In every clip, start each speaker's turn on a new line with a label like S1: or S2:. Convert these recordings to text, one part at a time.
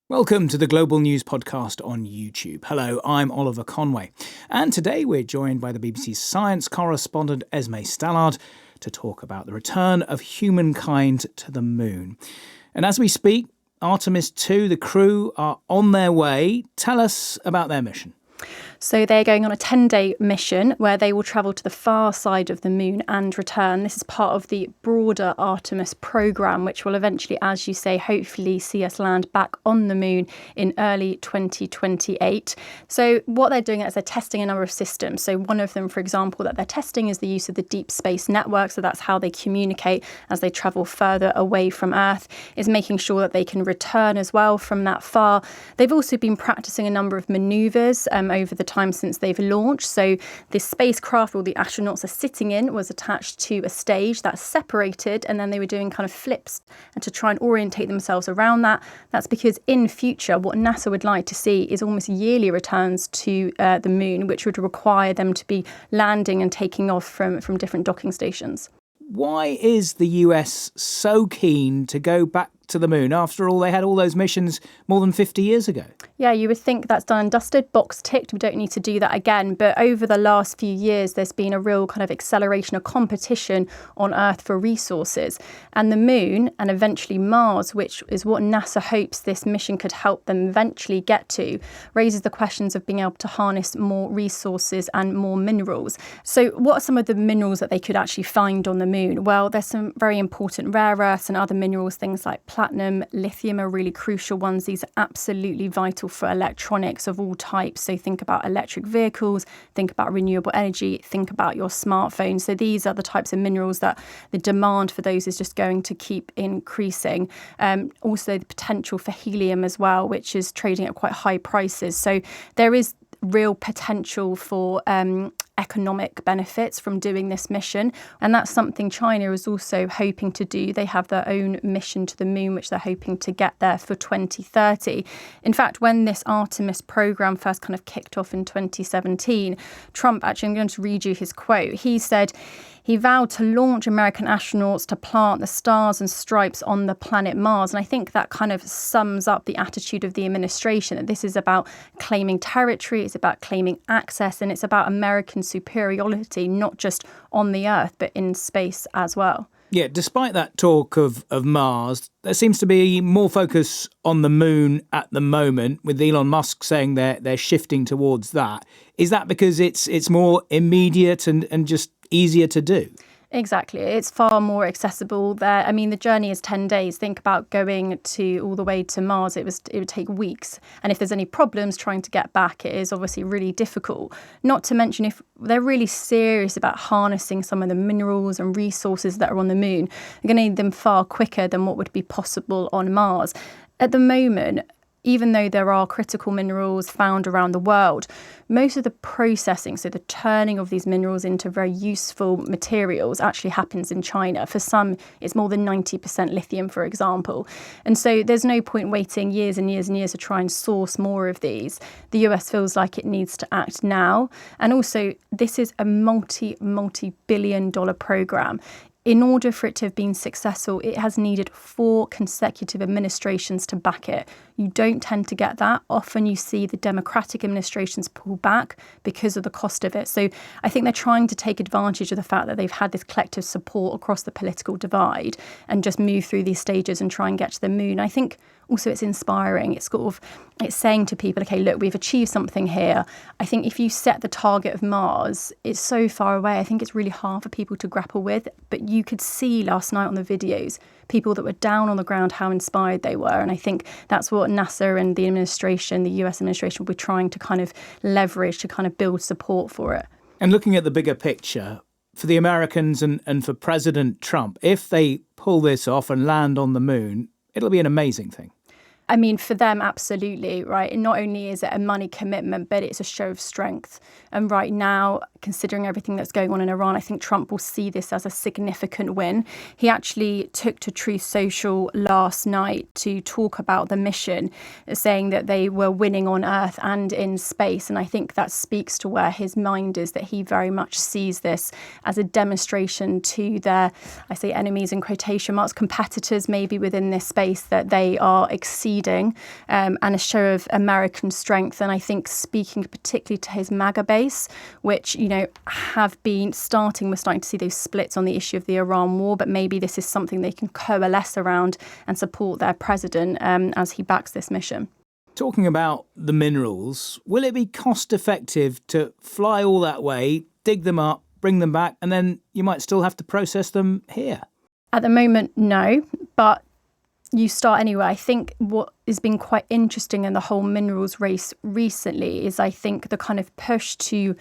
S1: Welcome to the Global News Podcast on YouTube. Hello, I'm Oliver Conway. And today we're joined by the BBC's science correspondent Esme Stallard to talk about the return of humankind to the moon. And as we speak, Artemis II, the crew, are on their way. Tell us about their mission.
S2: So they're going on a 10-day mission where they will travel to the far side of the moon and return. This is part of the broader Artemis programme, which will eventually, as you say, hopefully see us land back on the moon in early 2028. So what they're doing is they're testing a number of systems. So one of them, for example, that they're testing is the use of the deep space network. So that's how they communicate as they travel further away from Earth, is making sure that they can return as well from that far. They've also been practicing a number of manoeuvres over the time since they've launched. So this spacecraft all the astronauts are sitting in was attached to a stage that's separated, and then they were doing kind of flips and to try and orientate themselves around that. That's because in future, what NASA would like to see is almost yearly returns to the moon, which would require them to be landing and taking off from different docking stations.
S1: Why is the US so keen to go back to the moon? After all, they had all those missions more than 50 years ago.
S2: Yeah, you would think that's done and dusted, box ticked, we don't need to do that again. But over the last few years, there's been a real kind of acceleration of competition on Earth for resources. And the moon and eventually Mars, which is what NASA hopes this mission could help them eventually get to, raises the questions of being able to harness more resources and more minerals. So what are some of the minerals that they could actually find on the moon? Well, there's some very important rare earths and other minerals, things like platinum, lithium are really crucial ones. These are absolutely vital for electronics of all types. So think about electric vehicles, think about renewable energy, think about your smartphone. So these are the types of minerals that the demand for those is just going to keep increasing. Also the potential for helium as well, which is trading at quite high prices. So there is real potential for economic benefits from doing this mission. And that's something China is also hoping to do. They have their own mission to the moon, which they're hoping to get there for 2030. In fact, when this Artemis program first kind of kicked off in 2017, Trump, actually, I'm going to read you his quote. He said, he vowed to launch American astronauts to plant the stars and stripes on the planet Mars. And I think that kind of sums up the attitude of the administration, that this is about claiming territory, it's about claiming access, and it's about American superiority, not just on the Earth, but in space as well.
S1: Yeah, despite that talk of Mars, there seems to be more focus on the moon at the moment, with Elon Musk saying they're shifting towards that. Is that because it's more immediate and just easier to do?
S2: Exactly. It's far more accessible there. I mean, the journey is 10 days. Think about going to all the way to Mars. It would take weeks. And if there's any problems trying to get back, it is obviously really difficult. Not to mention, if they're really serious about harnessing some of the minerals and resources that are on the moon, they're going to need them far quicker than what would be possible on Mars. At the moment, even though there are critical minerals found around the world, most of the processing, so the turning of these minerals into very useful materials, actually happens in China. For some, it's more than 90% lithium, for example. And so there's no point waiting years and years and years to try and source more of these. The US feels like it needs to act now. And also, this is a multi-billion-dollar program. In order for it to have been successful, it has needed 4 consecutive administrations to back it. You don't tend to get that. Often you see the Democratic administrations pull back because of the cost of it. So I think they're trying to take advantage of the fact that they've had this collective support across the political divide and just move through these stages and try and get to the moon. I think also it's inspiring. It's saying to people, okay, look, we've achieved something here. I think if you set the target of Mars, it's so far away. I think it's really hard for people to grapple with. But you could see last night on the videos, people that were down on the ground, how inspired they were. And I think that's what NASA and the administration, the US administration, will be trying to kind of leverage to kind of build support for it.
S1: And looking at the bigger picture, for the Americans and for President Trump, if they pull this off and land on the moon, it'll be an amazing thing.
S2: I mean, for them, absolutely, right? And not only is it a money commitment, but it's a show of strength. And right now, considering everything that's going on in Iran, I think Trump will see this as a significant win. He actually took to Truth Social last night to talk about the mission, saying that they were winning on Earth and in space. And I think that speaks to where his mind is, that he very much sees this as a demonstration to their, I say enemies in quotation marks, competitors maybe within this space, that they are exceeding leading and a show of American strength. And I think speaking particularly to his MAGA base, which, have been we're starting to see those splits on the issue of the Iran war, but maybe this is something they can coalesce around and support their president as he backs this mission.
S1: Talking about the minerals, will it be cost effective to fly all that way, dig them up, bring them back, and then you might still have to process them here?
S2: At the moment, no, but you start anyway. I think what has been quite interesting in the whole minerals race recently is I think the kind of push to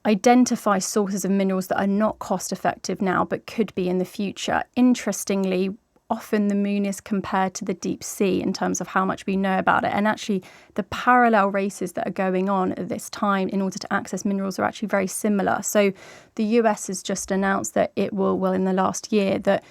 S2: identify sources of minerals that are not cost effective now but could be in the future. Interestingly, often the moon is compared to the deep sea in terms of how much we know about it. And actually, the parallel races that are going on at this time in order to access minerals are actually very similar. So the US has just announced that it will, in the last year, that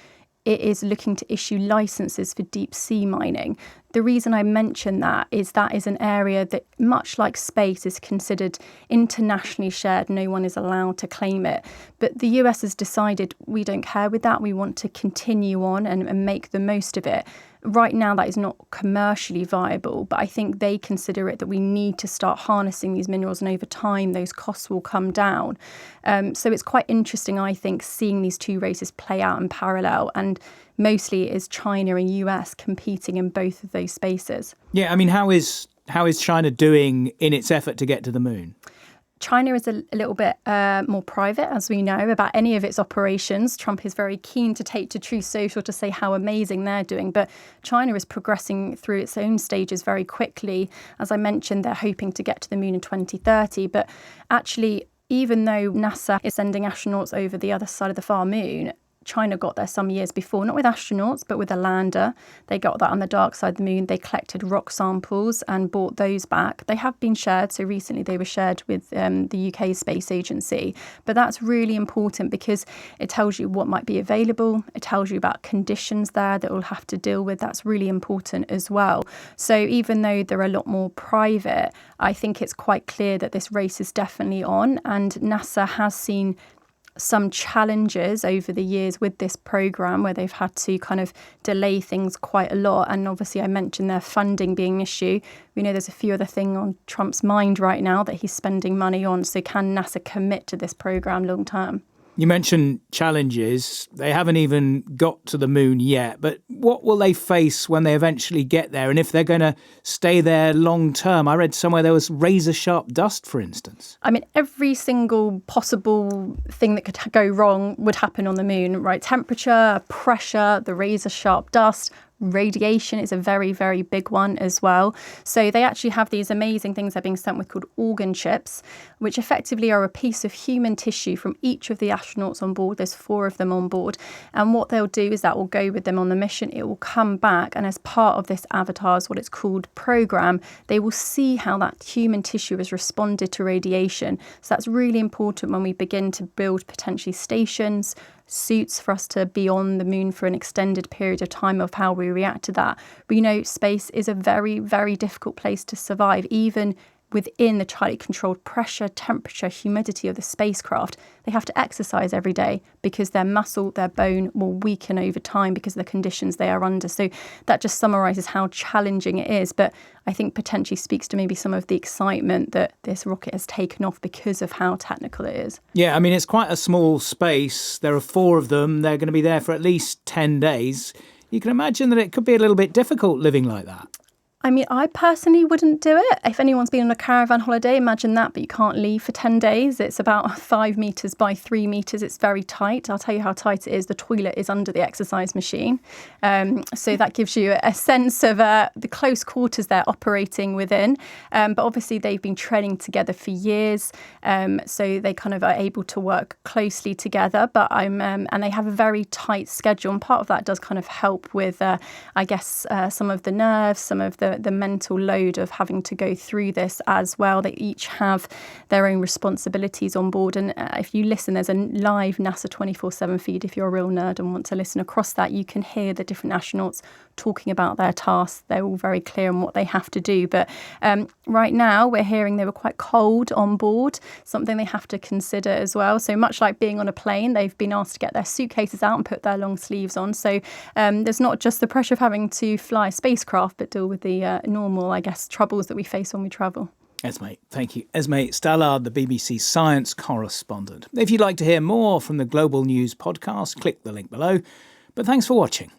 S2: it is looking to issue licenses for deep sea mining. The reason I mention that is an area that, much like space, is considered internationally shared. No one is allowed to claim it. But the US has decided we don't care with that. We want to continue on and make the most of it. Right now, that is not commercially viable, but I think they consider it that we need to start harnessing these minerals, and over time, those costs will come down. So it's quite interesting, I think, seeing these two races play out in parallel, and mostly it is China and US competing in both of those spaces.
S1: Yeah, I mean, how is China doing in its effort to get to the moon?
S2: China is a little bit more private, as we know, about any of its operations. Trump is very keen to take to Truth Social to say how amazing they're doing. But China is progressing through its own stages very quickly. As I mentioned, they're hoping to get to the moon in 2030. But actually, even though NASA is sending astronauts over the other side of the far moon, China got there some years before, not with astronauts, but with a lander. They got that on the dark side of the moon. They collected rock samples and brought those back. They have been shared. So recently they were shared with the UK Space Agency. But that's really important because it tells you what might be available. It tells you about conditions there that we'll have to deal with. That's really important as well. So even though they're a lot more private, I think it's quite clear that this race is definitely on. And NASA has seen some challenges over the years with this program where they've had to kind of delay things quite a lot. And obviously I mentioned their funding being an issue. We know there's a few other things on Trump's mind right now that he's spending money on. So can NASA commit to this program long term?
S1: You mentioned challenges. They haven't even got to the moon yet, but what will they face when they eventually get there? And if they're going to stay there long term? I read somewhere there was razor sharp dust, for instance.
S2: I mean, every single possible thing that could go wrong would happen on the moon, right? Temperature, pressure, the razor sharp dust. Radiation is a very, very big one as well. So they actually have these amazing things they're being sent with called organ chips, which effectively are a piece of human tissue from each of the astronauts on board. There's 4 of them on board. And what they'll do is that will go with them on the mission. It will come back. And as part of this Avatar's, what it's called, program, they will see how that human tissue has responded to radiation. So that's really important when we begin to build potentially stations, suits for us to be on the moon for an extended period of time, of how we react to that. We know space is a very, very difficult place to survive, even within the tightly controlled pressure, temperature, humidity of the spacecraft. They have to exercise every day because their muscle, their bone will weaken over time because of the conditions they are under. So that just summarises how challenging it is. But I think potentially speaks to maybe some of the excitement that this rocket has taken off because of how technical it is.
S1: Yeah, I mean, it's quite a small space. There are 4 of them. They're going to be there for at least 10 days. You can imagine that it could be a little bit difficult living like that.
S2: I mean, I personally wouldn't do it. If anyone's been on a caravan holiday, imagine that, but you can't leave for 10 days. It's about 5 metres by 3 metres. It's very tight. I'll tell you how tight it is. The toilet is under the exercise machine. So that gives you a sense of the close quarters they're operating within. But obviously, they've been training together for years. So they kind of are able to work closely together. But and they have a very tight schedule. And part of that does kind of help with, I guess, some of the nerves, some of the mental load of having to go through this as well. They each have their own responsibilities on board. And if you listen, there's a live NASA 24/7 feed. If you're a real nerd and want to listen across that, you can hear the different astronauts talking about their tasks. They're all very clear on what they have to do. But right now, we're hearing they were quite cold on board, something they have to consider as well. So much like being on a plane, they've been asked to get their suitcases out and put their long sleeves on. So there's not just the pressure of having to fly a spacecraft, but deal with the normal, I guess, troubles that we face when we travel.
S1: Esme, thank you. Esme Stallard, the BBC Science correspondent. If you'd like to hear more from the Global News podcast, click the link below. But thanks for watching.